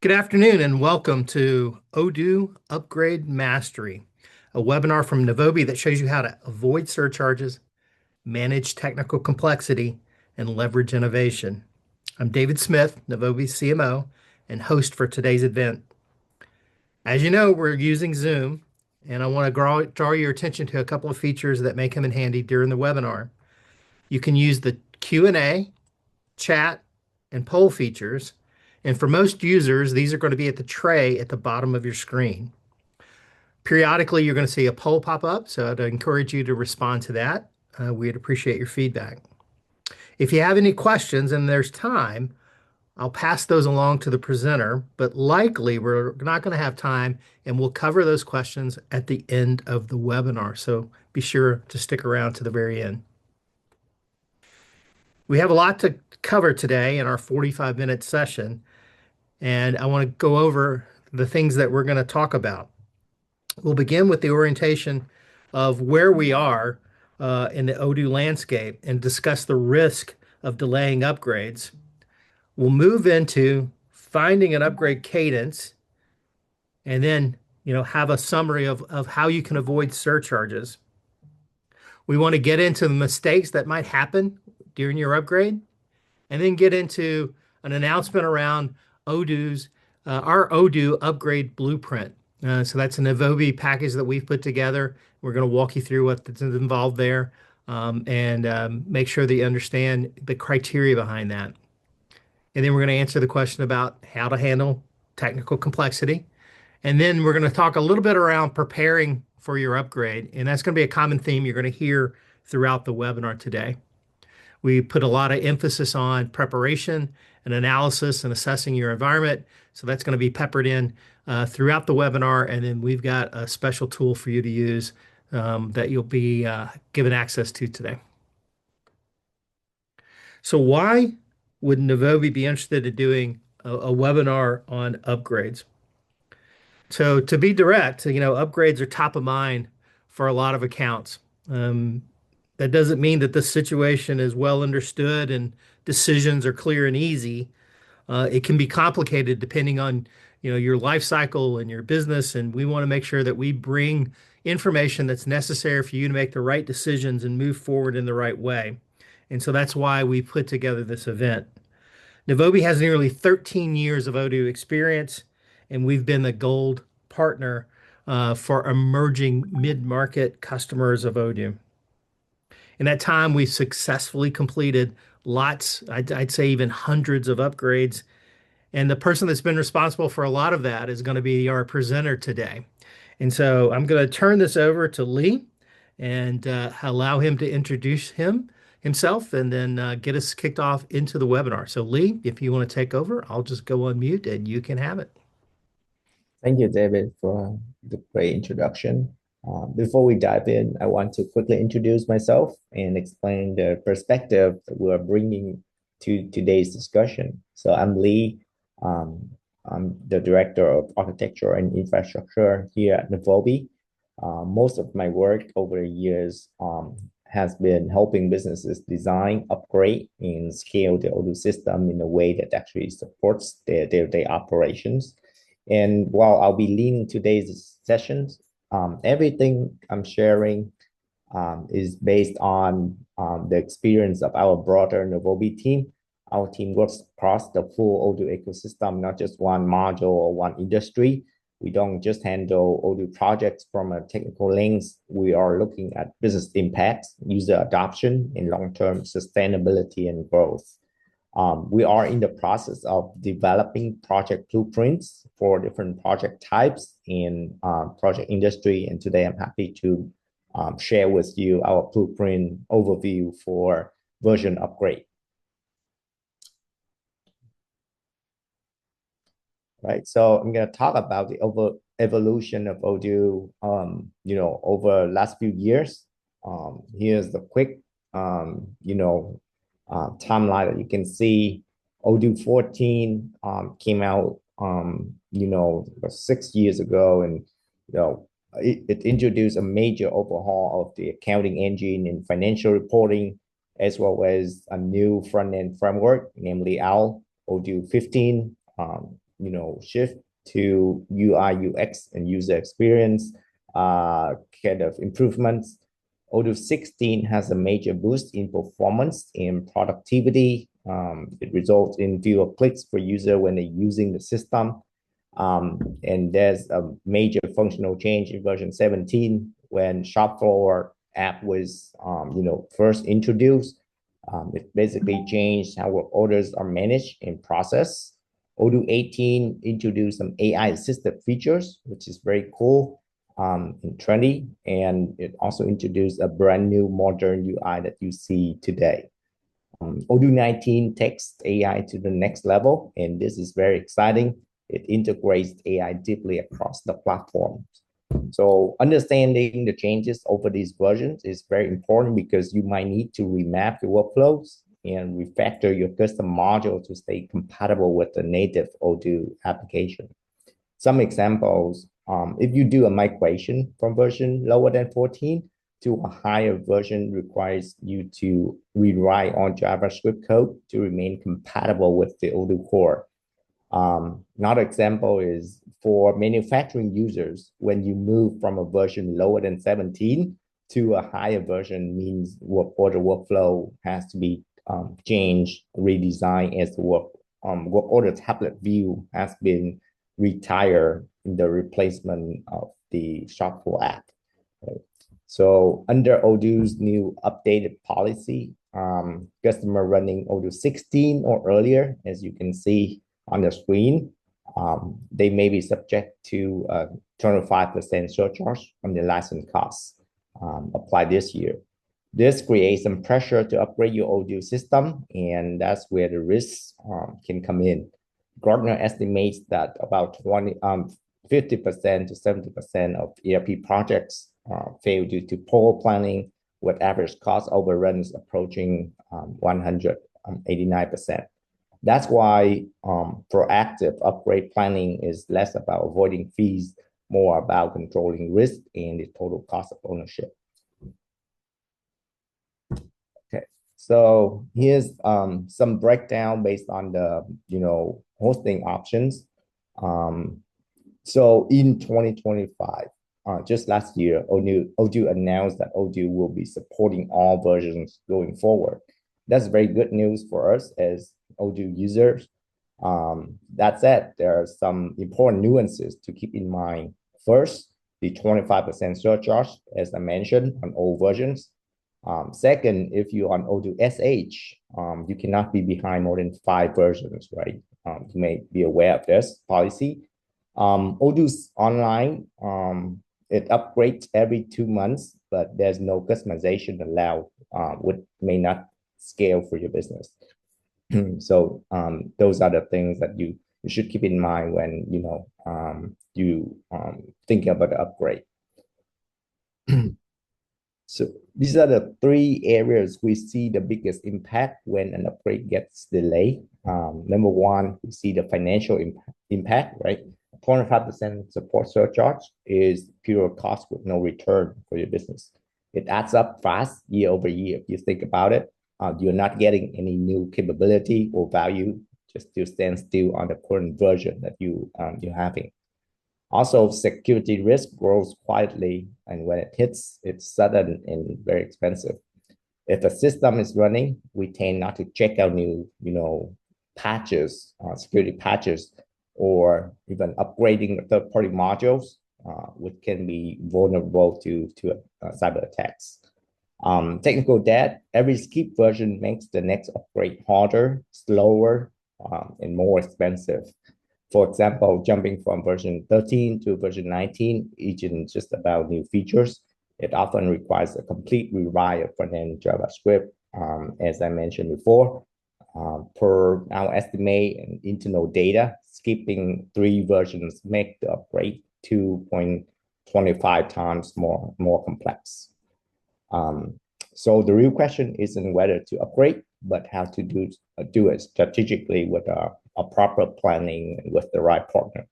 Good afternoon and welcome to Odoo Upgrade Mastery, a webinar from Novobi that shows you how to avoid surcharges, manage technical complexity, and leverage innovation. I'm David Smith, Novobi's CMO and host for today's event. As you know, we're using Zoom, and I want to draw your attention to a couple of features that may come in handy during the webinar. You can use the Q&A, chat, and poll features. And for most users, these are going to be at the tray at the bottom of your screen. Periodically, you're going to see a poll pop up, so I'd encourage you to respond to that. We'd appreciate your feedback. If you have any questions and there's time, I'll pass those along to the presenter, but likely we're not going to have time and we'll cover those questions at the end of the webinar. So be sure to stick around to the very end. We have a lot to cover today in our 45-minute session, and I want to go over the things that we're going to talk about. We'll begin with the orientation of where we are in the Odoo landscape and discuss the risk of delaying upgrades. We'll move into finding an upgrade cadence and then have a summary of how you can avoid surcharges. We want to get into the mistakes that might happen during your upgrade and then get into an announcement around our Odoo upgrade blueprint. So that's a Novobi package that we've put together. We're going to walk you through what's involved there and make sure that you understand the criteria behind that. And then we're going to answer the question about how to handle technical complexity. And then we're going to talk a little bit around preparing for your upgrade. And that's going to be a common theme you're going to hear throughout the webinar today. We put a lot of emphasis on preparation and analysis and assessing your environment. So that's going to be peppered in throughout the webinar. And then we've got a special tool for you to use that you'll be given access to today. So why would Novobi be interested in doing a webinar on upgrades? So to be direct, upgrades are top of mind for a lot of accounts. That doesn't mean that the situation is well understood and decisions are clear and easy. It can be complicated depending on, your life cycle and your business, and we want to make sure that we bring information that's necessary for you to make the right decisions and move forward in the right way. And so that's why we put together this event. Novobi has nearly 13 years of Odoo experience, and we've been the gold partner for emerging mid-market customers of Odoo. In that time, we've successfully completed lots, I'd say even hundreds of upgrades. And the person that's been responsible for a lot of that is going to be our presenter today. And so I'm going to turn this over to Lee and allow him to introduce himself and then get us kicked off into the webinar. So Lee, if you want to take over, I'll just go on mute and you can have it. Thank you, David, for the great introduction. Before we dive in, I want to quickly introduce myself and explain the perspective that we're bringing to today's discussion. So I'm Lee. I'm the Director of Architecture and Infrastructure here at Novobi. Most of my work over the years has been helping businesses design, upgrade, and scale the Odoo system in a way that actually supports their day-to-day operations. And while I'll be leading today's sessions, everything I'm sharing is based on the experience of our broader Novobi team. Our team works across the full Odoo ecosystem, not just one module or one industry. We don't just handle Odoo projects from a technical lens. We are looking at business impacts, user adoption, and long-term sustainability and growth. We are in the process of developing project blueprints for different project types in project industry. And today I'm happy to share with you our blueprint overview for version upgrade. Right, so I'm going to talk about the evolution of Odoo, over the last few years. Here's the quick, timeline that you can see. Odoo 14 came out, 6 years ago, and it introduced a major overhaul of the accounting engine and financial reporting, as well as a new front-end framework, namely OWL. Odoo 15 shift to UI, UX, and user experience kind of improvements. Odoo 16 has a major boost in performance and productivity. It results in fewer clicks per user when they're using the system. And there's a major functional change in version 17 when shop floor app was first introduced. It basically changed how work orders are managed and processed. Odoo 18 introduced some AI assisted features, which is very cool and trendy. And it also introduced a brand new modern UI that you see today. Odoo 19 takes AI to the next level, and this is very exciting. It integrates AI deeply across the platform. So understanding the changes over these versions is very important because you might need to remap your workflows and refactor your custom module to stay compatible with the native Odoo application. Some examples, if you do a migration from version lower than 14 to a higher version requires you to rewrite on JavaScript code to remain compatible with the Odoo core. Another example is for manufacturing users, when you move from a version lower than 17 to a higher version means work order workflow has to be changed, redesigned as the work order tablet view has been retired in the replacement of the shop floor app. Right? So under Odoo's new updated policy, customer running Odoo 16 or earlier, as you can see on the screen, they may be subject to 25% surcharge on the license costs applied this year. This creates some pressure to upgrade your Odoo system, and that's where the risks can come in. Gartner estimates that about 50% to 70% of ERP projects fail due to poor planning, with average cost overruns approaching 189%. That's why proactive upgrade planning is less about avoiding fees, more about controlling risk and the total cost of ownership. Okay, so here's some breakdown based on the hosting options. So in 2025, just last year, Odoo announced that Odoo will be supporting all versions going forward. That's very good news for us as Odoo users. That said, there are some important nuances to keep in mind. First, the 25% surcharge, as I mentioned, on all versions. Second, if you're on Odoo SH, you cannot be behind more than 5 versions, right? You may be aware of this policy. Odoo's online, it upgrades every 2 months, but there's no customization allowed, which may not scale for your business. So those are the things that you should keep in mind when you thinking about the upgrade. So these are the 3 areas we see the biggest impact when an upgrade gets delayed. Number 1, we see the financial impact, right? 25% support surcharge is pure cost with no return for your business. It adds up fast year over year. If you think about it, you're not getting any new capability or value, just to stand still on the current version that you're having. Also, security risk grows quietly, and when it hits, it's sudden and very expensive. If a system is running, we tend not to check out new, patches, security patches, or even upgrading the third-party modules, which can be vulnerable to cyber attacks. Technical debt, every skip version makes the next upgrade harder, slower, and more expensive. For example, jumping from version 13 to version 19 isn't just about new features. It often requires a complete rewrite of front-end JavaScript, as I mentioned before. Per our estimate and internal data, skipping 3 versions make the upgrade 2.25 times more complex. So the real question isn't whether to upgrade, but how to do it strategically with a proper planning and with the right partner.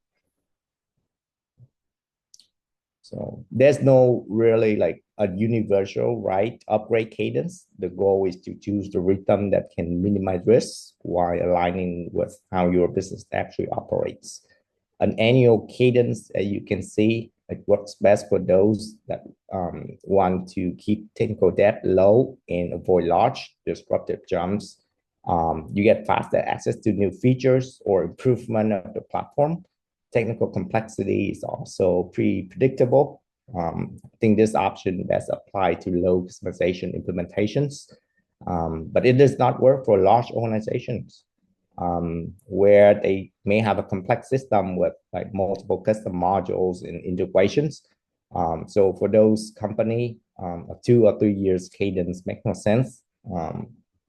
So there's no really like a universal right upgrade cadence. The goal is to choose the rhythm that can minimize risks while aligning with how your business actually operates. An annual cadence, as you can see, it works best for those that want to keep technical debt low and avoid large disruptive jumps. You get faster access to new features or improvement of the platform. Technical complexity is also pretty predictable. I think this option best applied to low customization implementations, but it does not work for large organizations where they may have a complex system with like multiple custom modules and integrations. So for those company, a 2 or 3 years cadence makes no sense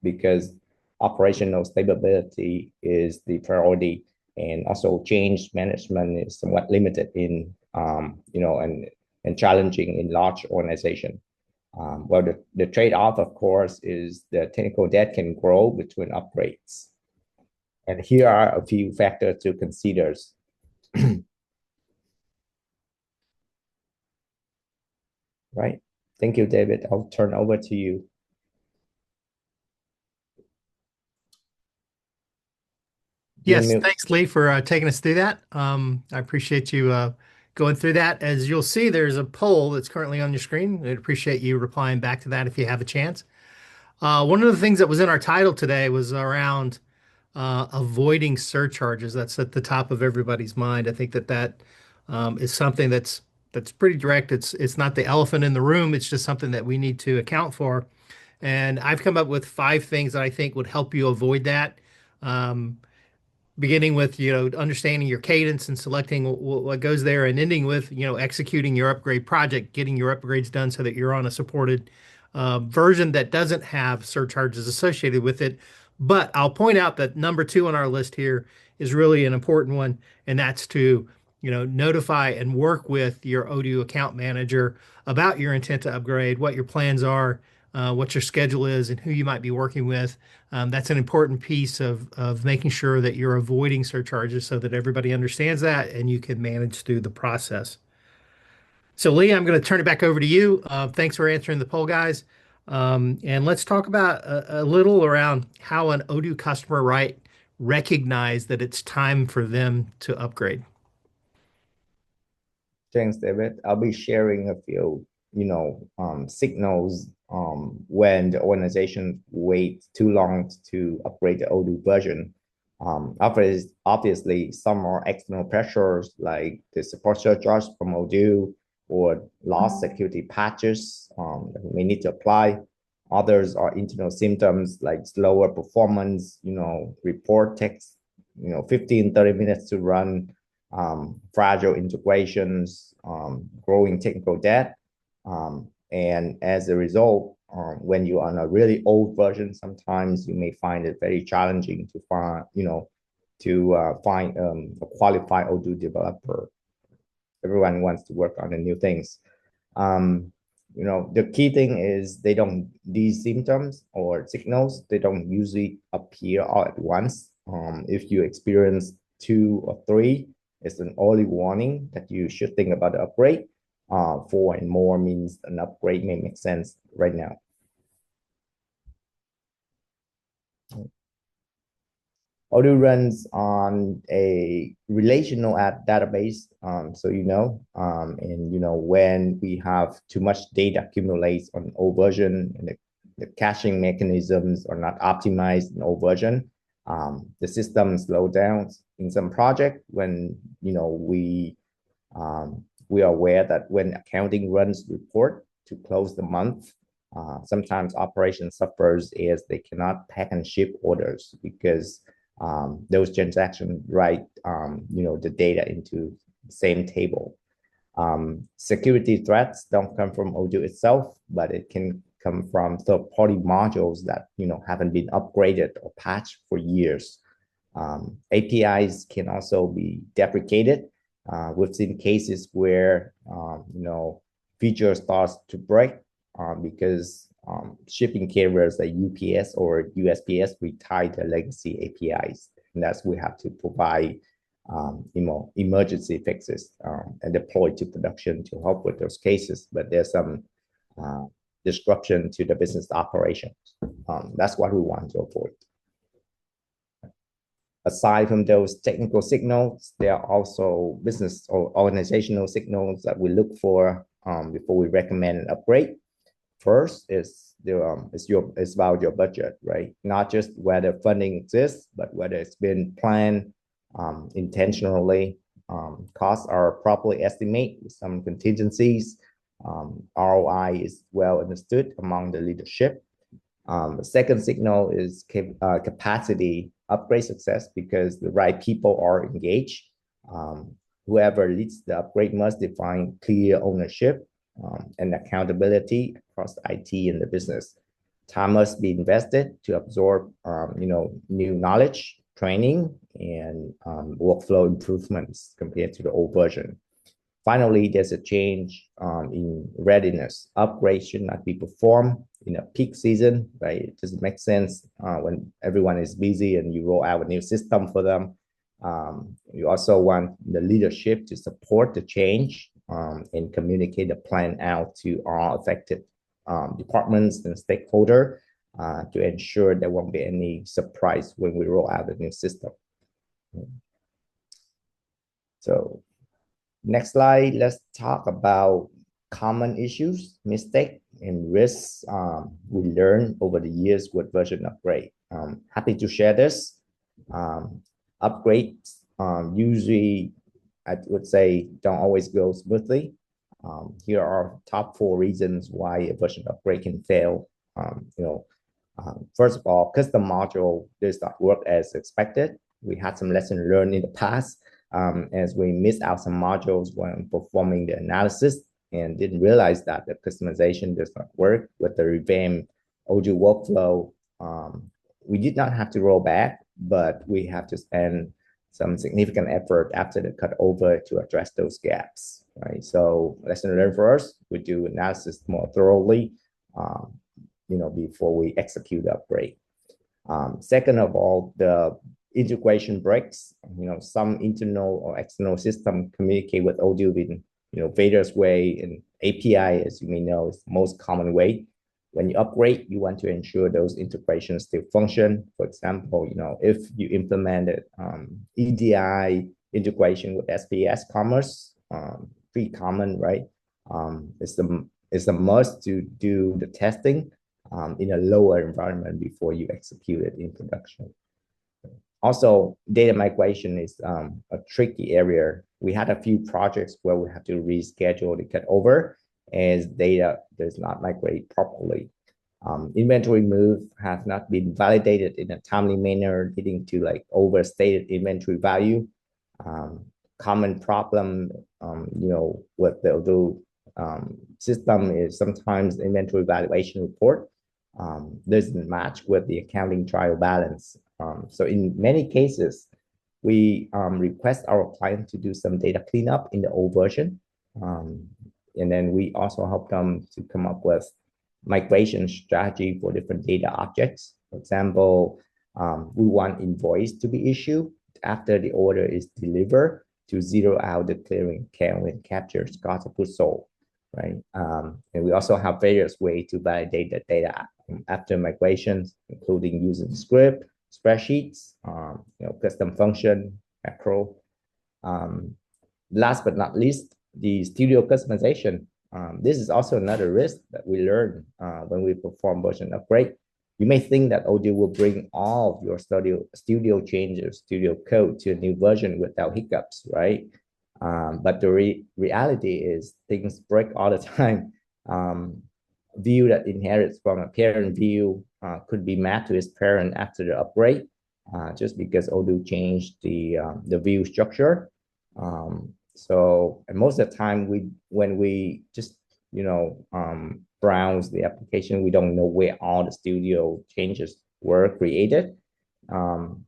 because operational stability is the priority, and also change management is somewhat limited in and challenging in large organization. Well, the trade-off, of course, is the technical debt can grow between upgrades. And here are a few factors to consider. Right. Thank you, David. I'll turn over to you. Yes, thanks, Lee, for taking us through that. I appreciate you going through that. As you'll see, there's a poll that's currently on your screen. I'd appreciate you replying back to that if you have a chance. One of the things that was in our title today was around avoiding surcharges. That's at the top of everybody's mind. I think that is something that's pretty direct. It's not the elephant in the room. It's just something that we need to account for. And I've come up with 5 things that I think would help you avoid that. Um, Beginning with understanding your cadence and selecting what goes there, and ending with executing your upgrade project, getting your upgrades done so that you're on a supported version that doesn't have surcharges associated with it. But I'll point out that number 2 on our list here is really an important one, and that's to notify and work with your Odoo account manager about your intent to upgrade, what your plans are, what your schedule is, and who you might be working with. That's an important piece of making sure that you're avoiding surcharges so that everybody understands that and you can manage through the process. So, Lee, I'm going to turn it back over to you. Thanks for answering the poll, guys. And let's talk about a little around how an Odoo customer recognize that it's time for them to upgrade. Thanks, David. I'll be sharing a few, signals when the organization waits too long to upgrade the Odoo version. Obviously, some are external pressures like the support surcharge from Odoo or lost security patches that we may need to apply. Others are internal symptoms like slower performance, report takes, 15, 30 minutes to run, fragile integrations, growing technical debt. And as a result, when you're on a really old version, sometimes you may find it very challenging to find, find a qualified Odoo developer. Everyone wants to work on the new things. The key thing is these symptoms or signals, they don't usually appear all at once. If you experience 2 or 3, it's an early warning that you should think about the upgrade. 4 and more means an upgrade may make sense right now. Odoo runs on a relational database, and when we have too much data accumulates on old version and the caching mechanisms are not optimized in old version, the system slows down in some project. When we are aware that when accounting runs report to close the month, sometimes operation suffers as they cannot pack and ship orders because those transactions write the data into the same table. Security threats don't come from Odoo itself, but it can come from third-party modules that haven't been upgraded or patched for years. APIs can also be deprecated. We've seen cases where feature starts to break because shipping carriers like UPS or USPS retire the legacy APIs, and that's we have to provide emergency fixes and deploy to production to help with those cases. But there's some disruption to the business operations. That's what we want to avoid. Aside from those technical signals, there are also business or organizational signals that we look for before we recommend an upgrade. First is it's about your budget, right? Not just whether funding exists, but whether it's been planned intentionally. Costs are properly estimated with some contingencies. ROI is well understood among the leadership. The second signal is capacity upgrade success because the right people are engaged. Whoever leads the upgrade must define clear ownership and accountability across IT and the business. Time must be invested to absorb, new knowledge, training, and workflow improvements compared to the old version. Finally, there's a change in readiness. Upgrades should not be performed in a peak season, right? It doesn't make sense when everyone is busy and you roll out a new system for them. You also want the leadership to support the change and communicate the plan out to all affected departments and stakeholders to ensure there won't be any surprise when we roll out a new system. So next slide, let's talk about common issues, mistakes, and risks we learned over the years with version upgrade. Happy to share this. Upgrades usually, I would say, don't always go smoothly. Here are top 4 reasons why a version upgrade can fail. First of all, custom module does not work as expected. We had some lessons learned in the past as we missed out some modules when performing the analysis and didn't realize that the customization does not work with the revamped Odoo workflow. We did not have to roll back, but we have to spend some significant effort after the cut over to address those gaps, right? So lesson learned for us, we do analysis more thoroughly, before we execute the upgrade. Second of all, the integration breaks. Some internal or external system communicate with Odoo in various way, and API, as you may know, is the most common way. When you upgrade, you want to ensure those integrations still function. For example, if you implemented EDI integration with SPS Commerce, pretty common, right? It's a must to do the testing in a lower environment before you execute it in production. Also, data migration is a tricky area. We had a few projects where we have to reschedule the cut over as data does not migrate properly. Inventory move have not been validated in a timely manner, leading to overstated inventory value. Common problem, with the Odoo system is sometimes inventory valuation report doesn't match with the accounting trial balance. So in many cases, we request our client to do some data cleanup in the old version. And then we also help them to come up with migration strategy for different data objects. For example, we want invoice to be issued after the order is delivered to zero out the clearing account and capture cost of goods sold, right? And we also have various ways to validate the data after migrations, including using script, spreadsheets, custom function, macro. Last but not least, the studio customization. This is also another risk that we learn when we perform version upgrade. You may think that Odoo will bring all of your studio changes, studio code to a new version without hiccups, right? But the reality is things break all the time. View that inherits from a parent view could be mapped to its parent after the upgrade, just because Odoo changed the view structure. So and most of the time, when we just browse the application, we don't know where all the studio changes were created.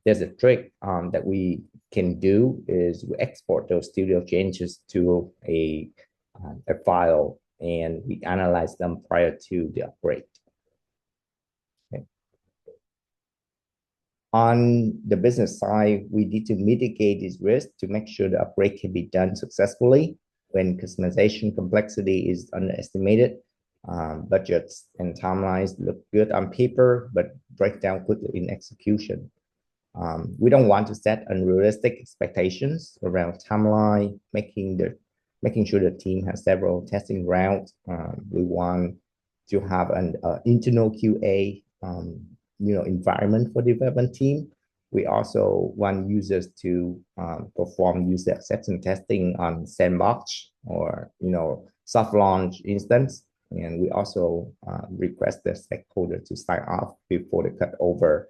There's a trick that we can do is we export those studio changes to a file and we analyze them prior to the upgrade. Okay. On the business side, we need to mitigate this risk to make sure the upgrade can be done successfully when customization complexity is underestimated. Budgets and timelines look good on paper, but break down quickly in execution. We don't want to set unrealistic expectations around timeline, making sure the team has several testing rounds. We want to have an internal QA environment for development team. We also want users to perform user acceptance testing on sandbox or soft launch instance. And we also request the stakeholder to sign off before the cut over,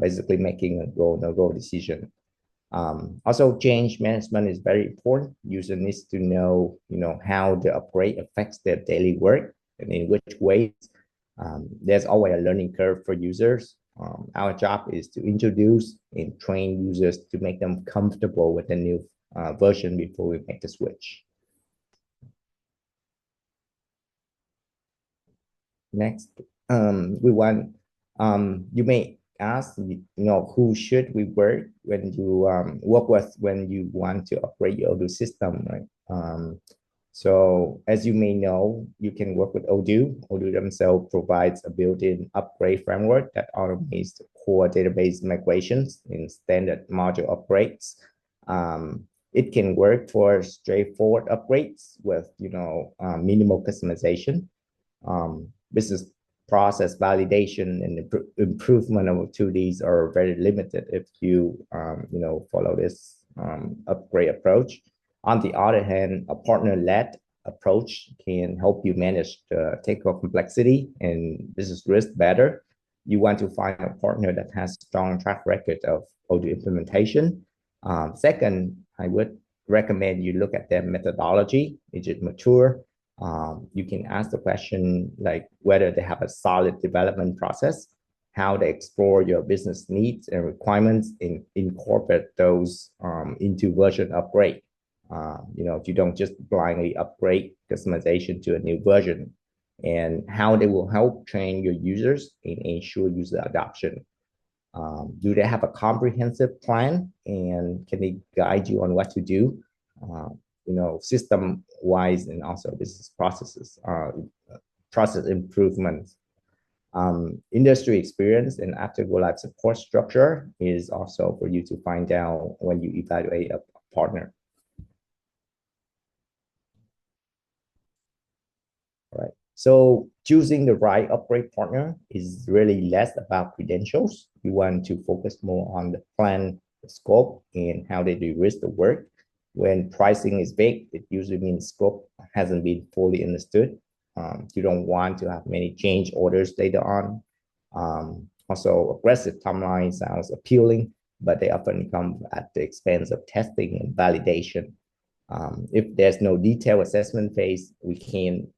basically making a go no go decision. Also, change management is very important. User needs to know, how the upgrade affects their daily work and in which ways. There's always a learning curve for users. Our job is to introduce and train users to make them comfortable with the new version before we make the switch. Next, you may ask, who should we work when you work with when you want to upgrade your Odoo system, right? So as you may know, you can work with Odoo. Odoo themselves provides a built-in upgrade framework that automates core database migrations and standard module upgrades. It can work for straightforward upgrades with minimal customization. Business process validation and improvement of 2Ds are very limited if you follow this upgrade approach. On the other hand, a partner-led approach can help you manage the technical complexity and business risk better. You want to find a partner that has a strong track record of Odoo implementation. Second, I would recommend you look at their methodology. Is it mature? You can ask the question like whether they have a solid development process, how they explore your business needs and requirements, and incorporate those into version upgrade. You don't just blindly upgrade customization to a new version, and how they will help train your users and ensure user adoption. Do they have a comprehensive plan, and can they guide you on what to do? System wise, and also business processes, process improvements. Industry experience and after go live support structure is also for you to find out when you evaluate a partner. All right. So choosing the right upgrade partner is really less about credentials. You want to focus more on the plan, the scope, and how they de-risk the work. When pricing is vague, it usually means scope hasn't been fully understood. You don't want to have many change orders later on. Also, aggressive timeline sounds appealing, but they often come at the expense of testing and validation. If there's no detailed assessment phase, we can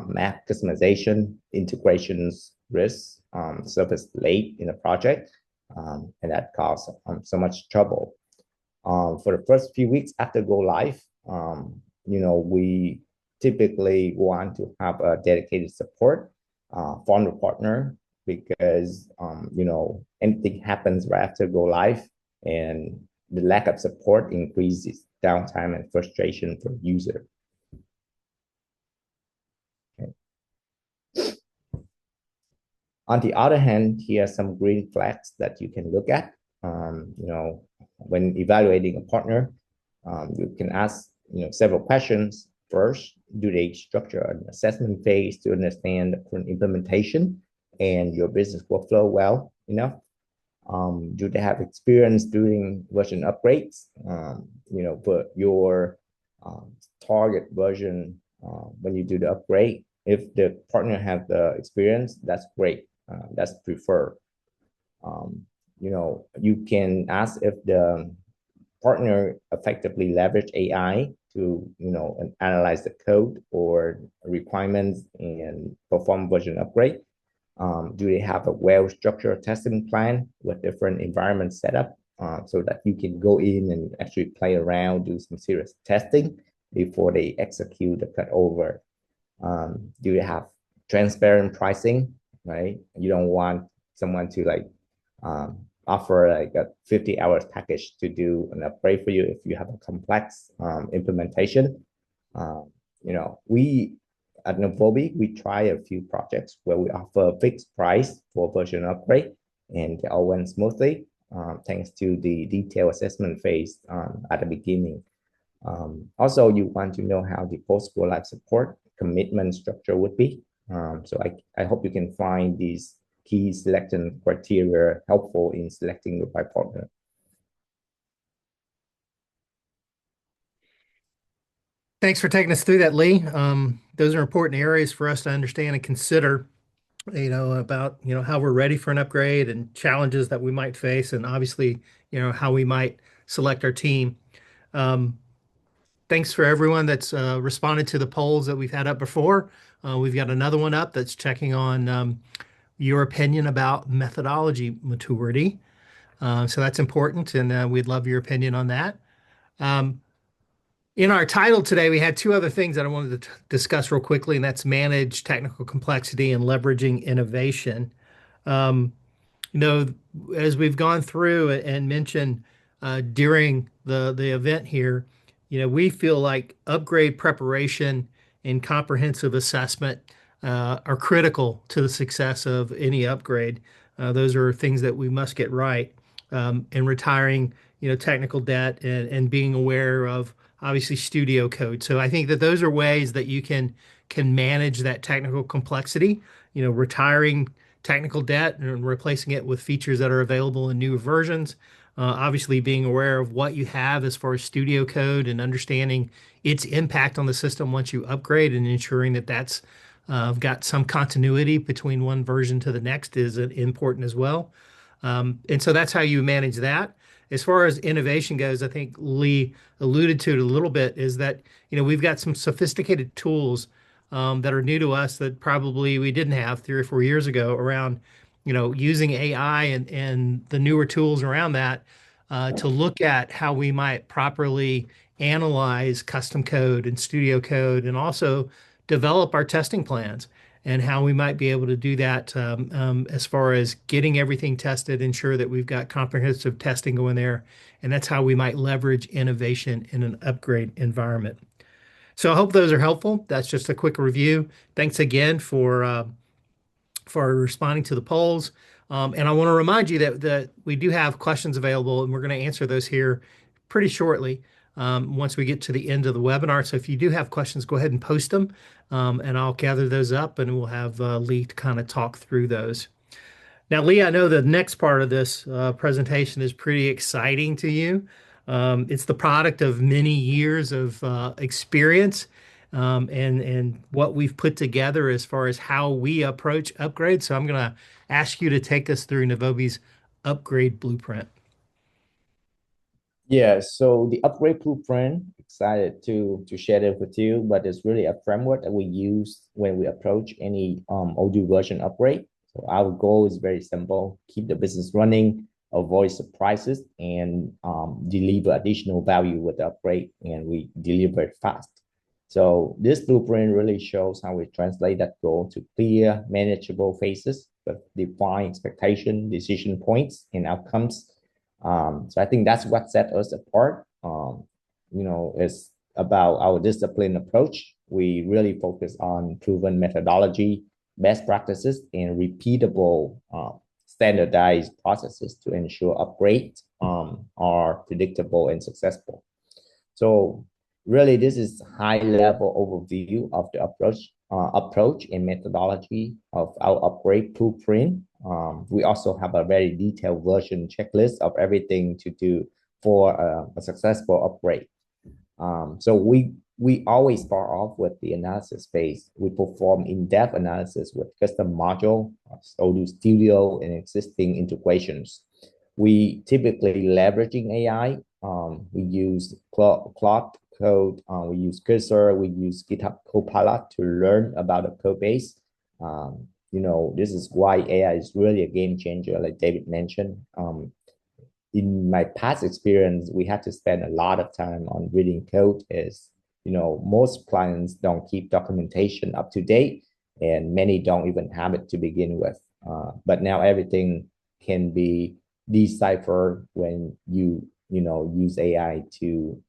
map customization, integrations risks, surface late in a project, and that causes so much trouble. For the first few weeks after go live, we typically want to have a dedicated support from the partner because anything happens right after go live, and the lack of support increases downtime and frustration for user. Okay. On the other hand, here are some green flags that you can look at. When evaluating a partner, you can ask several questions. First, do they structure an assessment phase to understand the current implementation and your business workflow well enough? Do they have experience doing version upgrades? For your target version, when you do the upgrade, if the partner has the experience, that's great. That's preferred. You can ask if the partner effectively leverage AI to analyze the code or requirements and perform version upgrade. Do they have a well-structured testing plan with different environment setup so that you can go in and actually play around, do some serious testing before they execute the cutover? Do they have transparent pricing, right? You don't want someone to offer like a 50 hours package to do an upgrade for you if you have a complex implementation. Um, we at Novobi, we try a few projects where we offer a fixed price for version upgrade, and they all went smoothly thanks to the detailed assessment phase at the beginning. Also, you want to know how the post-go live support commitment structure would be. So I hope you can find these key selection criteria helpful in selecting the right partner. Thanks for taking us through that, Lee. Those are important areas for us to understand and consider, about, how we're ready for an upgrade and challenges that we might face, and obviously, how we might select our team. Um, Thanks for everyone that's responded to the polls that we've had up before. We've got another one up that's checking on your opinion about methodology maturity. So that's important, and we'd love your opinion on that. Um, in our title today, we had two other things that I wanted to discuss real quickly, and that's manage technical complexity and leveraging innovation. Um, you know, as we've gone through and mentioned during the event here, we feel like upgrade preparation and comprehensive assessment are critical to the success of any upgrade. Those are things that we must get right. And retiring, technical debt and being aware of obviously studio code. So I think that those are ways that you can manage that technical complexity. Retiring technical debt and replacing it with features that are available in newer versions. Obviously, being aware of what you have as far as studio code and understanding its impact on the system once you upgrade, and ensuring that that's got some continuity between one version to the next is important as well. And so that's how you manage that. As far as innovation goes, I think Lee alluded to it a little bit, is that, we've got some sophisticated tools that are new to us that probably we didn't have 3 or 4 years ago around, using AI and the newer tools around that to look at how we might properly analyze custom code and studio code, and also develop our testing plans, and how we might be able to do that as far as getting everything tested, ensure that we've got comprehensive testing going there. And that's how we might leverage innovation in an upgrade environment. So I hope those are helpful. That's just a quick review. Thanks again for responding to the polls. And I want to remind you that we do have questions available, and we're going to answer those here pretty shortly once we get to the end of the webinar. So if you do have questions, go ahead and post them, and I'll gather those up, and we'll have Lee to kind of talk through those. Now, Lee, I know the next part of this presentation is pretty exciting to you. It's the product of many years of experience, and what we've put together as far as how we approach upgrades. So I'm going to ask you to take us through Novobi's upgrade blueprint. Yeah, so the upgrade blueprint, excited to share it with you, but it's really a framework that we use when we approach any Odoo version upgrade. So our goal is very simple: keep the business running, avoid surprises, and deliver additional value with the upgrade, and we deliver it fast. So this blueprint really shows how we translate that goal to clear, manageable phases with defined expectation, decision points, and outcomes. So I think that's what set us apart. It's about our disciplined approach. We really focus on proven methodology, best practices, and repeatable standardized processes to ensure upgrades are predictable and successful. So really, this is high-level overview of the approach and methodology of our upgrade blueprint. We also have a very detailed version checklist of everything to do for a successful upgrade. So we always start off with the analysis phase. We perform in-depth analysis with custom module, Odoo Studio, and existing integrations. We typically leveraging AI. We use Claude Code, we use Cursor, we use GitHub Copilot to learn about the code base. This is why AI is really a game changer, like David mentioned. In my past experience, we had to spend a lot of time on reading code. Most clients don't keep documentation up to date, and many don't even have it to begin with. But now everything can be decipher when you use AI to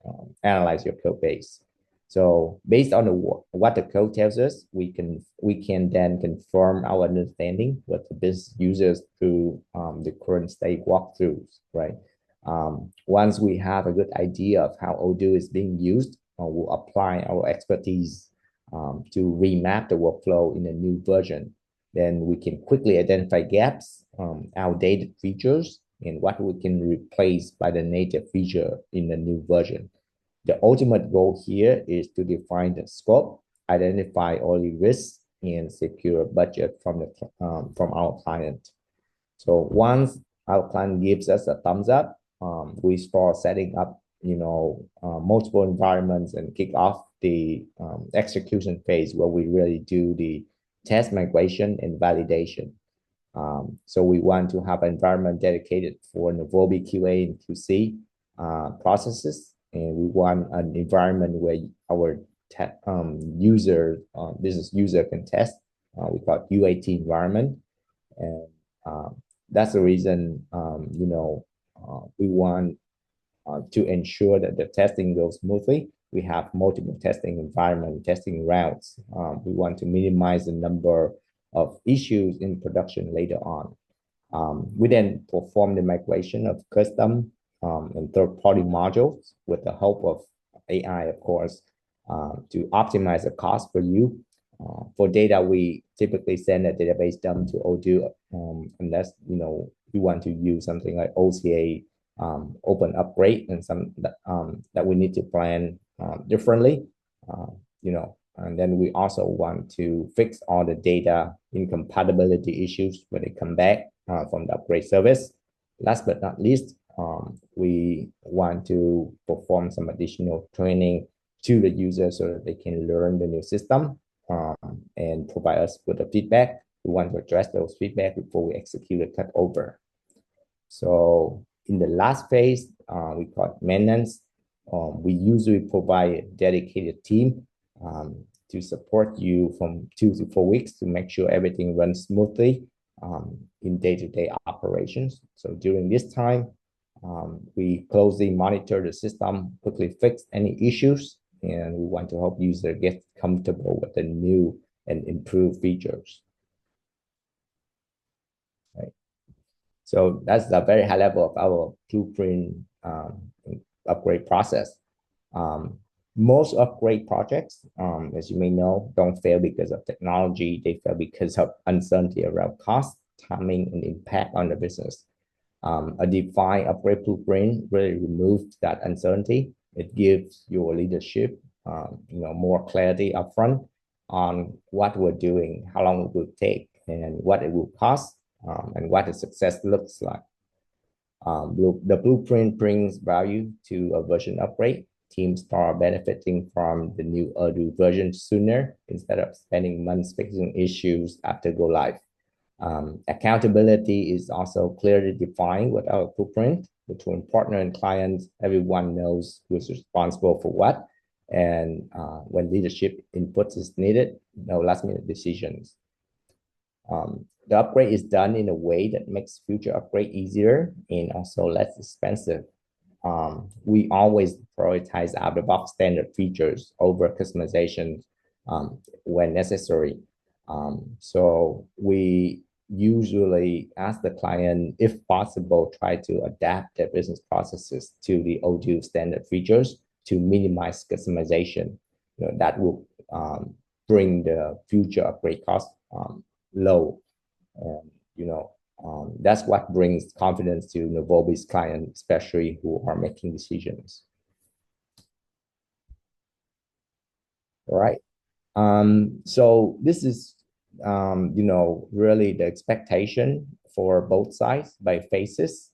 analyze your code base. So based on what the code tells us, we can then confirm our understanding with the business users through the current state walkthroughs, right? Once we have a good idea of how Odoo is being used, we'll apply our expertise to remap the workflow in a new version. Then we can quickly identify gaps, outdated features, and what we can replace by the native feature in the new version. The ultimate goal here is to define the scope, identify early risks, and secure budget from our client. So once our client gives us a thumbs up, we start setting up, multiple environments and kick off the execution phase where we really do the test migration and validation. So we want to have an environment dedicated for Novobi QA and QC processes, and we want an environment where our business user can test. We call it UAT environment, and that's the reason we want to ensure that the testing goes smoothly. We have multiple testing environment, testing routes. We want to minimize the number of issues in production later on. We then perform the migration of custom and third-party modules with the help of AI, of course, to optimize the cost for you. For data, we typically send a database dump to Odoo, unless you want to use something like OCA, open upgrade, and some that we need to plan differently. And then we also want to fix all the data incompatibility issues when they come back from the upgrade service. Last but not least, we want to perform some additional training to the user so that they can learn the new system and provide us with the feedback. We want to address those feedback before we execute a cutover. So in the last phase, we call it maintenance. We usually provide a dedicated team to support you from 2 to 4 weeks to make sure everything runs smoothly in day-to-day operations. So during this time, we closely monitor the system, quickly fix any issues, and we want to help user get comfortable with the new and improved features. Right. So that's the very high level of our blueprint upgrade process. Most upgrade projects, as you may know, don't fail because of technology. They fail because of uncertainty around cost, timing, and impact on the business. A defined upgrade blueprint really removes that uncertainty. It gives your leadership, more clarity upfront on what we're doing, how long it will take, and what it will cost, and what the success looks like. The blueprint brings value to a version upgrade. Teams start benefiting from the new Odoo version sooner instead of spending months fixing issues after go live. Accountability is also clearly defined with our blueprint between partner and clients. Everyone knows who's responsible for what, and when leadership inputs is needed, no last-minute decisions. The upgrade is done in a way that makes future upgrade easier and also less expensive. We always prioritize out-of-the-box standard features over customization when necessary. So we usually ask the client, if possible, try to adapt their business processes to the Odoo standard features to minimize customization. That will bring the future upgrade cost low. And that's what brings confidence to Novobi's clients, especially who are making decisions. All right. So this is really the expectation for both sides by phases.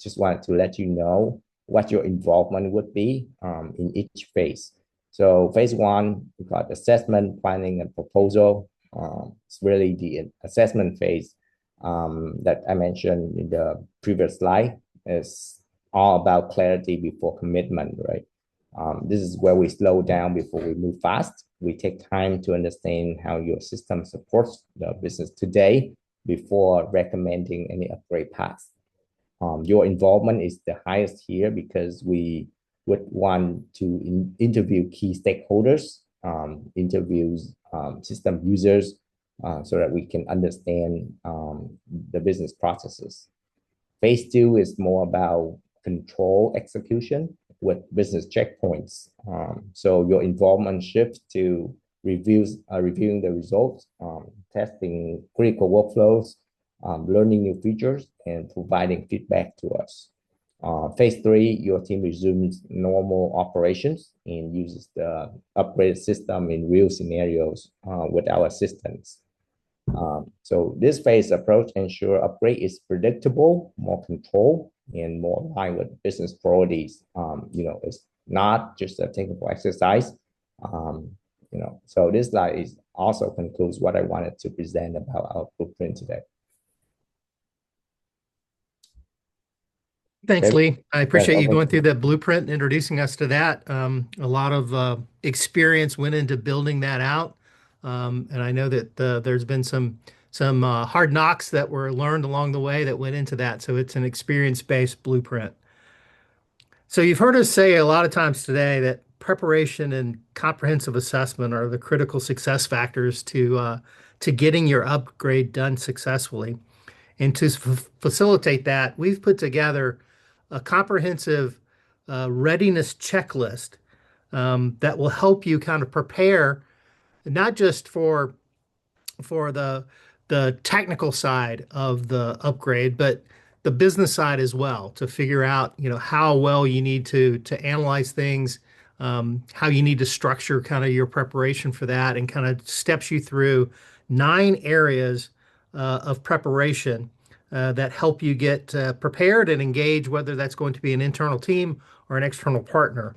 Just wanted to let you know what your involvement would be in each phase. So phase one, we got assessment, planning, and proposal. It's really the assessment phase that I mentioned in the previous slide. Is all about clarity before commitment, right? This is where we slow down before we move fast. We take time to understand how your system supports the business today before recommending any upgrade paths. Your involvement is the highest here because we would want to interview key stakeholders, interviews system users, so that we can understand the business processes. Phase two is more about control execution with business checkpoints. So your involvement shifts to reviewing the results, testing critical workflows, learning new features, and providing feedback to us. Phase three, your team resumes normal operations and uses the upgraded system in real scenarios with our assistants. So this phase approach ensure upgrade is predictable, more control, and more aligned with business priorities. It's not just a technical exercise. Um, so this slide is also concludes what I wanted to present about our blueprint today. Thanks, David? Lee. I Yes, appreciate you over going to through that blueprint and introducing us to that. A lot of experience went into building that out, and I know that there's been some hard knocks that were learned along the way that went into that. So it's an experience-based blueprint. So you've heard us say a lot of times today that preparation and comprehensive assessment are the critical success factors to getting your upgrade done successfully. And to facilitate that, we've put together a comprehensive readiness checklist that will help you kind of prepare not just for the technical side of the upgrade, but the business side as well to figure out, how well you need to analyze things, how you need to structure kind of your preparation for that, and kind of steps you through 9 areas of preparation that help you get prepared and engage, whether that's going to be an internal team or an external partner.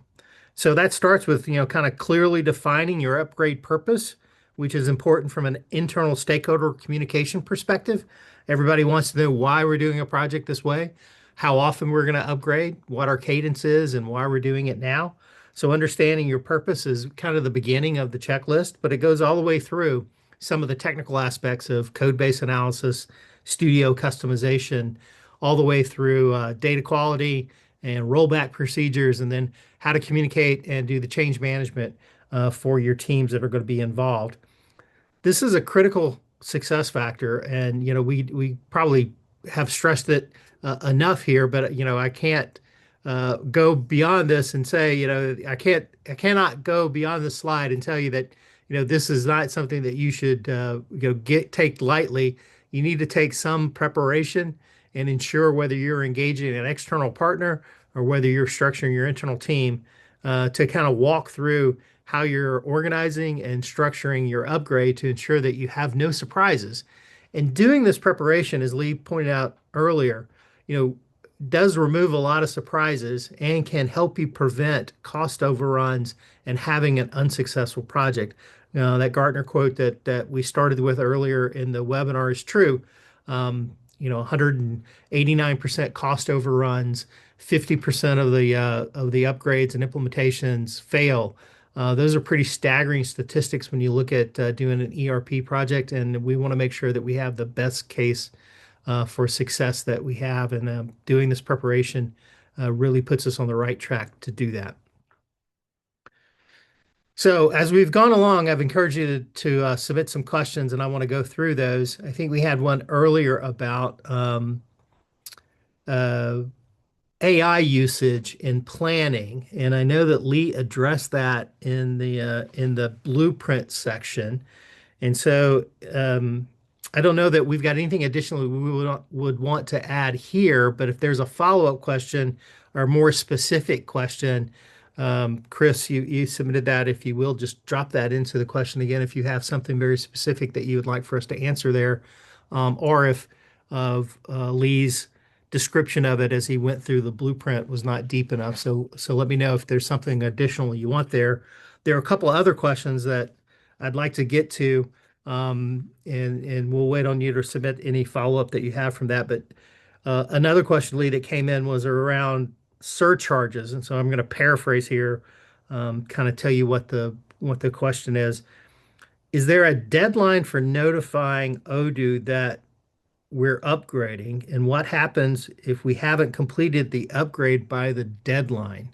So that starts with, kind of clearly defining your upgrade purpose, which is important from an internal stakeholder communication perspective. Everybody wants to know why we're doing a project this way, how often we're going to upgrade, what our cadence is, and why we're doing it now. So understanding your purpose is kind of the beginning of the checklist, but it goes all the way through some of the technical aspects of code base analysis, studio customization, all the way through data quality and rollback procedures, and then how to communicate and do the change management for your teams that are going to be involved. This is a critical success factor, and we probably have stressed it enough here, but I can't go beyond this and say, I cannot go beyond this slide and tell you that this is not something that you should take lightly. You need to take some preparation and ensure whether you're engaging an external partner or whether you're structuring your internal team to kind of walk through how you're organizing and structuring your upgrade to ensure that you have no surprises. And doing this preparation, as Lee pointed out earlier, does remove a lot of surprises and can help you prevent cost overruns and having an unsuccessful project. Now, that Gartner quote that we started with earlier in the webinar is true. 189% cost overruns, 50% of the upgrades and implementations fail. Those are pretty staggering statistics when you look at doing an ERP project, and we want to make sure that we have the best case for success that we have, and doing this preparation really puts us on the right track to do that. So as we've gone along, I've encouraged you to submit some questions, and I want to go through those. I think we had one earlier about uh, AI usage in planning, and I know that Lee addressed that in the blueprint section. And so I don't know that we've got anything additionally we would want to add here, but if there's a follow-up question or more specific question, Chris, you submitted that. If you will, just drop that into the question again if you have something very specific that you would like for us to answer there, or if of Lee's description of it as he went through the blueprint was not deep enough. So let me know if there's something additional you want there. There are a couple of other questions that I'd like to get to, and we'll wait on you to submit any follow-up that you have from that. But another question, Lee, that came in was around surcharges, and so I'm going to paraphrase here, kind of tell you what the question is. Is there a deadline for notifying Odoo that we're upgrading and what happens if we haven't completed the upgrade by the deadline.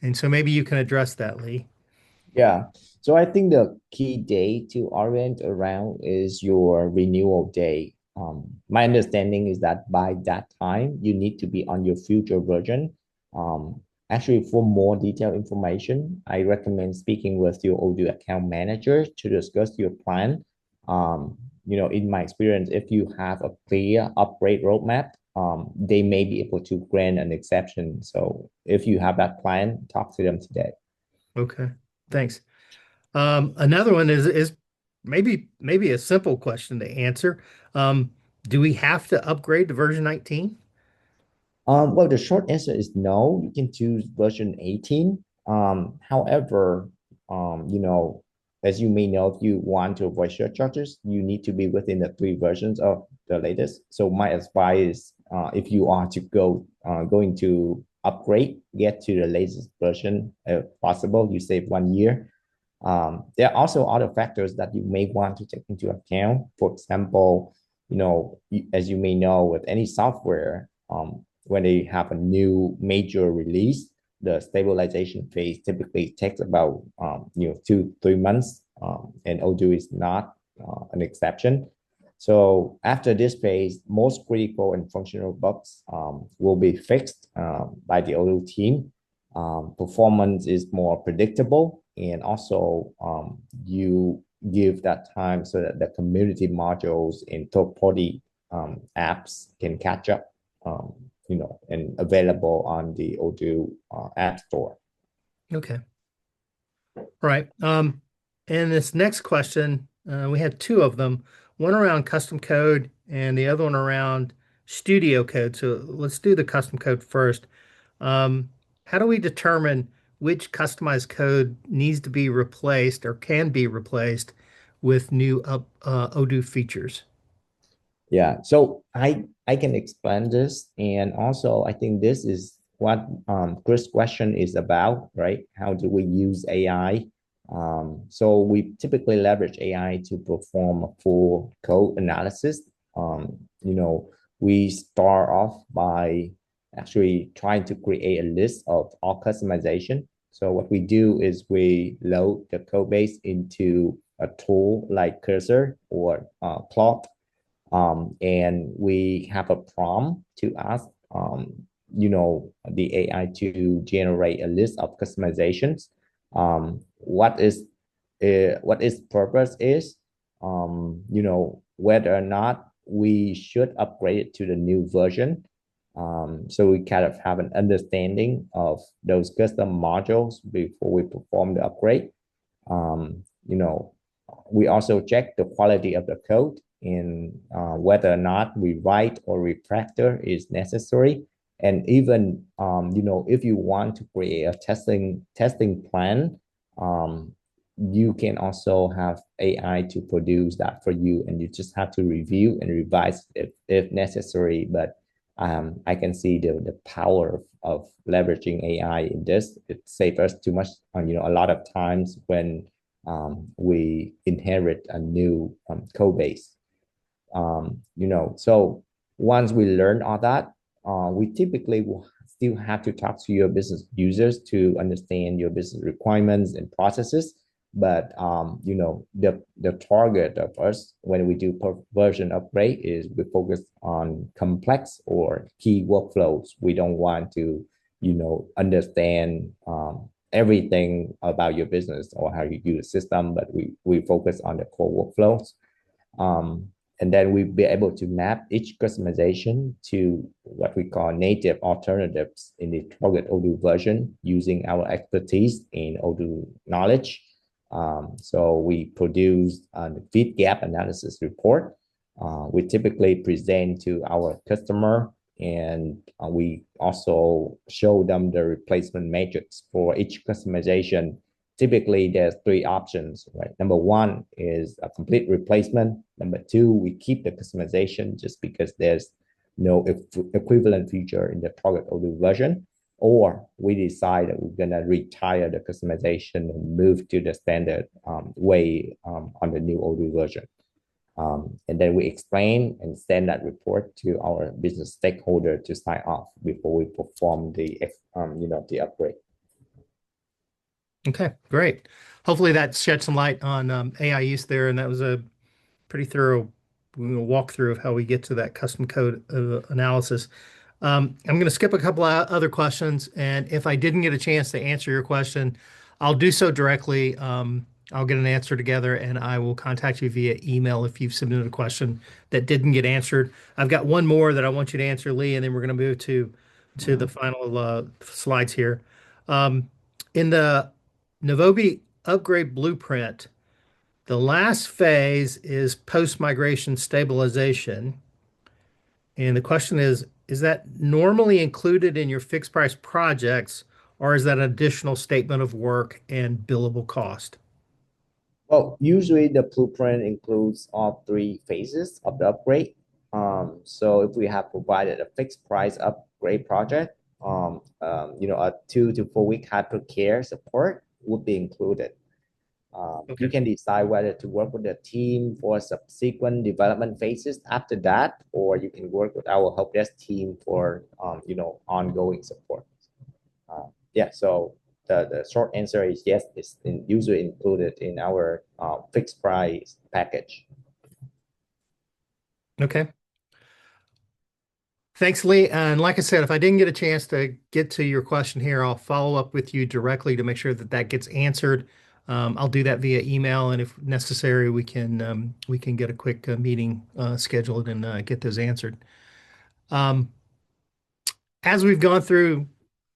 And so maybe you can address that, Lee. Yeah. So I think the key day to orient around is your renewal day. My understanding is that by that time, you need to be on your future version. Um, Actually, for more detailed information, I recommend speaking with your Odoo account manager to discuss your plan. In my experience, if you have a clear upgrade roadmap, they may be able to grant an exception. So if you have that plan, talk to them today. Okay, thanks. Another one is maybe a simple question to answer. Um, do we have to upgrade to version 19? Well, the short answer is no. You can choose version 18. However, as you may know, if you want to avoid surcharges, you need to be within the three versions of the latest. So my advice is, if you are to going to upgrade, get to the latest version if possible. You save 1 year. There are also other factors that you may want to take into account. For example, as you may know, with any software, when they have a new major release, the stabilization phase typically takes about 2 3 months, and Odoo is not an exception. So after this phase, most critical and functional bugs will be fixed by the Odoo team. Performance is more predictable, and also you give that time so that the community modules and third-party apps can catch up, and available on the Odoo App Store. Okay. All right. And this next question, we had two of them, one around custom code and the other one around studio code. So let's do the custom code first. How do we determine which customized code needs to be replaced or can be replaced with new Odoo features? Yeah, so I can explain this, and also I think this is what Chris' question is about, right? How do we use AI? So we typically leverage AI to perform a full code analysis. We start off by actually trying to create a list of all customization. So what we do is we load the code base into a tool like Cursor or Plot, and we have a prompt to ask the AI to generate a list of customizations. What its purpose is, whether or not we should upgrade it to the new version. So we kind of have an understanding of those custom modules before we perform the upgrade. um, you know, we also check the quality of the code and whether or not rewrite or refactor is necessary. And even, if you want to create a testing plan, um, you can also have AI to produce that for you, and you just have to review and revise if necessary. But I can see the power of leveraging AI in this. It saves us too much, a lot of times when we inherit a new code base. So once we learn all that, we typically will still have to talk to your business users to understand your business requirements and processes. But the target of us when we do version upgrade is we focus on complex or key workflows. We don't want to, understand everything about your business or how you use the system, but we focus on the core workflows. Um, and then we'll be able to map each customization to what we call native alternatives in the target Odoo version using our expertise in Odoo knowledge. So we produce a fit gap analysis report. We typically present to our customer, and we also show them the replacement matrix for each customization. Typically, there's three options, right? Number one is a complete replacement. Number two, we keep the customization just because there's no equivalent feature in the target Odoo version, or we decide that we're going to retire the customization and move to the standard way on the new Odoo version. And then we explain and send that report to our business stakeholder to sign off before we perform the upgrade. Okay, great. Hopefully that shed some light on AI use there, and that was a pretty thorough walkthrough of how we get to that custom code analysis. I'm going to skip a couple of other questions, and if I didn't get a chance to answer your question, I'll do so directly. I'll get an answer together, and I will contact you via email if you've submitted a question that didn't get answered. I've got one more that I want you to answer, Lee, and then we're going to move to the final slides here. In the Novobi upgrade blueprint, the last phase is post-migration stabilization. And the question is that normally included in your fixed price projects, or is that an additional statement of work and billable cost? Well, usually the blueprint includes all three phases of the upgrade. So if we have provided a fixed price upgrade project, a 2 to 4 week hypercare support would be included. You Okay. can decide whether to work with the team for subsequent development phases after that, or you can work with our help desk team for ongoing support. Yeah, so the short answer is yes, usually included in our fixed price package. Okay. Thanks, Lee. And like I said, if I didn't get a chance to get to your question here, I'll follow up with you directly to make sure that that gets answered. I'll do that via email, and if necessary, we can get a quick meeting scheduled and get those answered. Um, as we've gone through,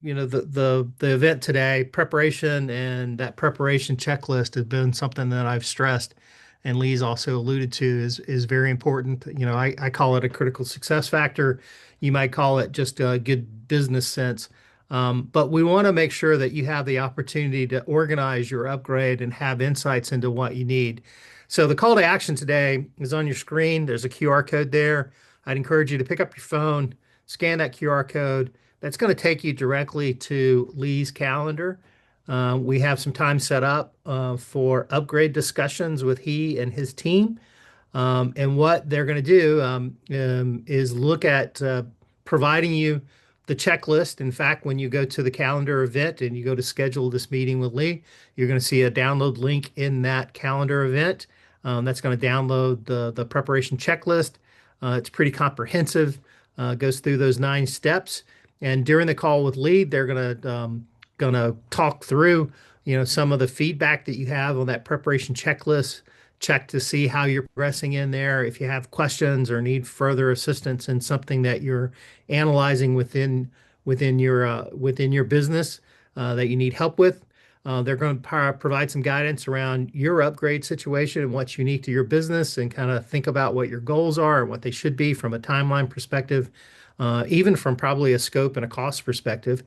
the event today, preparation and that preparation checklist has been something that I've stressed, and Lee's also alluded to is very important. I call it a critical success factor. You might call it just a good business sense. But we want to make sure that you have the opportunity to organize your upgrade and have insights into what you need. So the call to action today is on your screen. There's a QR code there. I'd encourage you to pick up your phone, scan that QR code. That's going to take you directly to Lee's calendar. We have some time set up for upgrade discussions with he and his team. And what they're going to do is look at providing you the checklist. In fact, when you go to the calendar event and you go to schedule this meeting with Lee, you're going to see a download link in that calendar event. That's going to download the preparation checklist. It's pretty comprehensive, goes through those 9 steps. And during the call with Lee, they're gonna talk through, some of the feedback that you have on that preparation checklist. Check to see how you're progressing in there. If you have questions or need further assistance in something that you're analyzing within your business that you need help with, they're going to provide some guidance around your upgrade situation and what's unique to your business, and kind of think about what your goals are and what they should be from a timeline perspective, even from probably a scope and a cost perspective.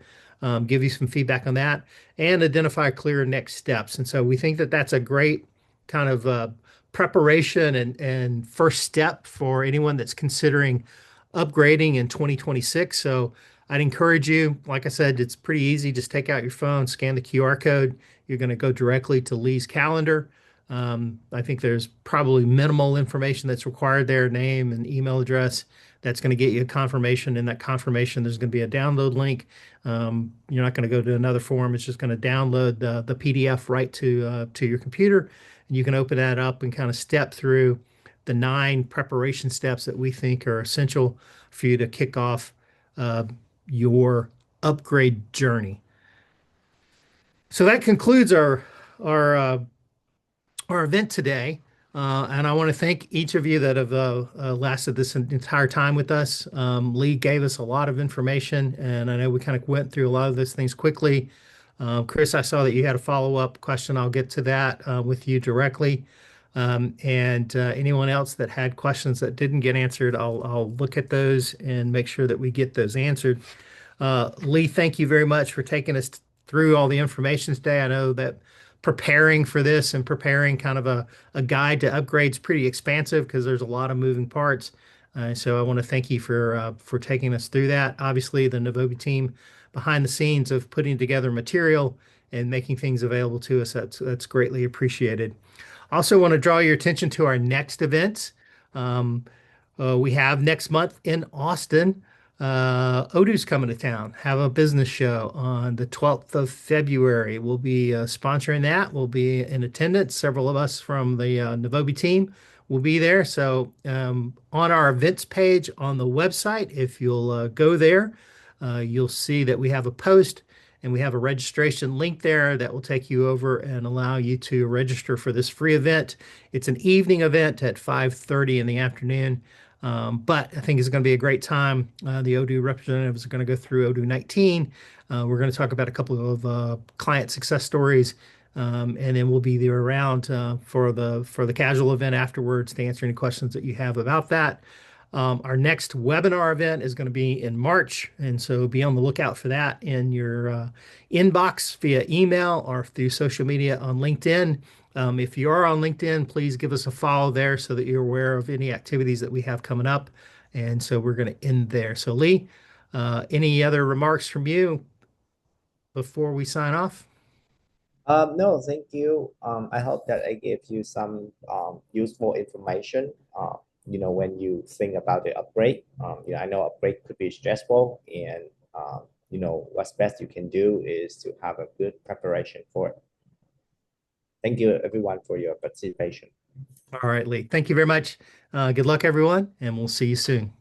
Give you some feedback on that and identify clear next steps. And so we think that that's a great kind of preparation and first step for anyone that's considering upgrading in 2026. So I'd encourage you, like I said, it's pretty easy. Just take out your phone, scan the QR code. You're going to go directly to Lee's calendar. I think there's probably minimal information that's required there, name and email address. That's going to get you a confirmation. In that confirmation, there's going to be a download link. You're not going to go to another form. It's just going to download the PDF right to your computer. And you can open that up and kind of step through the 9 preparation steps that we think are essential for you to kick off your upgrade journey. So that concludes our our event today. And I want to thank each of you that have lasted this entire time with us. Lee gave us a lot of information, and I know we kind of went through a lot of those things quickly. Chris, I saw that you had a follow-up question. I'll get to that with you directly. And anyone else that had questions that didn't get answered, I'll look at those and make sure that we get those answered. Lee, thank you very much for taking us through all the information today. I know that preparing for this and preparing kind of a guide to upgrades pretty expansive because there's a lot of moving parts. So I want to thank you for taking us through that. Obviously, the Novobi team behind the scenes of putting together material and making things available to us, that's greatly appreciated. Also want to draw your attention to our next events. Um, we have next month in Austin, Odoo's coming to town, have a business show on the 12th of February. We'll be sponsoring that. We'll be in attendance. Several of us from the Novobi team will be there. So on our events page on the website, if you'll go there, you'll see that we have a post and we have a registration link there that will take you over and allow you to register for this free event. It's an evening event at 5:30 in the afternoon. But I think it's going to be a great time. The Odoo representatives are going to go through Odoo 19. We're going to talk about a couple of client success stories, and then we'll be there around for the casual event afterwards to answer any questions that you have about that. Our next webinar event is going to be in March, and so be on the lookout for that in your inbox via email or through social media on LinkedIn. If you are on LinkedIn, please give us a follow there so that you're aware of any activities that we have coming up. And so we're going to end there. So, Lee, any other remarks from you before we sign off? No, thank you. I hope that I gave you some useful information. When you think about the upgrade, I know upgrade could be stressful, and what's best you can do is to have a good preparation for it. Thank you, everyone, for your participation. All right, Lee. Thank you very much. Good luck, everyone, and we'll see you soon.